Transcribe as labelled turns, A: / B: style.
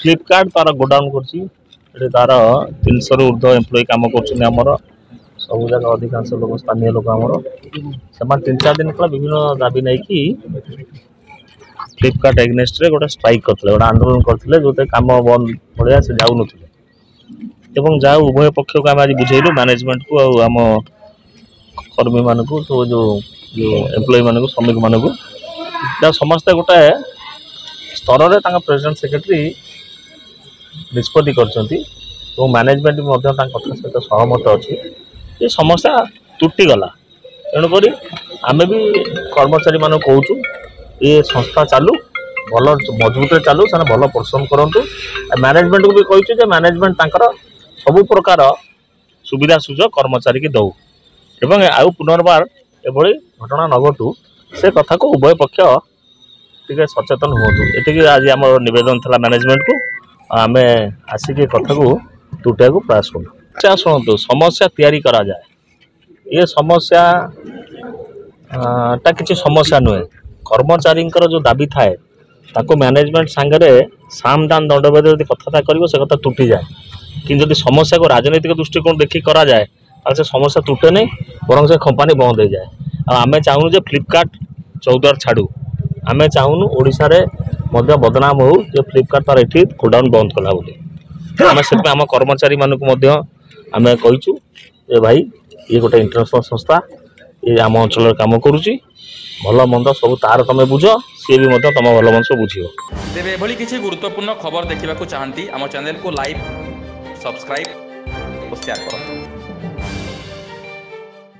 A: फ्लिपकार्ट तार गोडाउन कर तार 300 रु ऊर्ध्व एम्प्लॉय काम कर सब जगह अधिकांश लोक स्थानीय लोक आमर से 3-4 दिन कला विभिन्न दाबी नहीं कि फ्लिपकार्ट एग्नेस्ट गोटे स्ट्राइक करते गोटे आंदोलन करते जो कम बंद भाया से जाऊन जहाँ उभय पक्ष को आम आज बुझेलु मैनेजमेंट को आम कर्मी मान को सब जो एम्प्लॉय मान श्रमिक मान को समस्ते गोटे स्तर में प्रेसिडेंट सेक्रेटरी निष्पत्ति कर मैनेजमेंट कथा सहित सहमत अच्छी ये समस्या तुटिगला तेणुक आम भी कर्मचारी मान कहूँ ये संस्था चालू भल मजबूत चालू से भल परिश्रम करूँ मैनेजमेंट को भी कही मैनेजमेंट सबु प्रकार सुविधा सुजोग कर्मचारी की दौ एवं आउ पुनर्बार एभली घटना न घटू से कथा को उभय पक्ष टे सचेतन हूँ ये आज आम नवेदन था मैनेजमेंट को आम आसिक कथा को तुटा को प्रयास करूँ। अच्छा शुणु समस्या तैयारी करा जाए ये समस्या टा किसी समस्या नुहे कर्मचारी जो दाबी थाए ताको मैनेजमेंट सांगे साम दान दंडभेद यदि कथा कर कथा तुटी जाए कि जब समस्या को राजनैतिक दृष्टिकोण देखिए करा जाए से समस्या तुटे नहीं बर से कंपानी बंद हो जाए आम चाहूँ फ्लिपकार्ट चौद्वार छाड़ू आम चाहूँ ओडिशा रे मध्य बदनाम हो जो फ्लिपकार्ट तार ये गोडाउन बंद कला बोली आम से आम कर्मचारी मानक आम कहीचु भाई ये गोटे इंटरनेशनल संस्था ये आम अंचल काम करुच्ची भल मंद सब तार तुम बुझ सी भी तुम भल मंद सब बुझ
B: तेरे एभली किसी गुरुत्वपूर्ण खबर देखा चाहती आम चैनल को लाइक सब्सक्राइब और शेयर करो।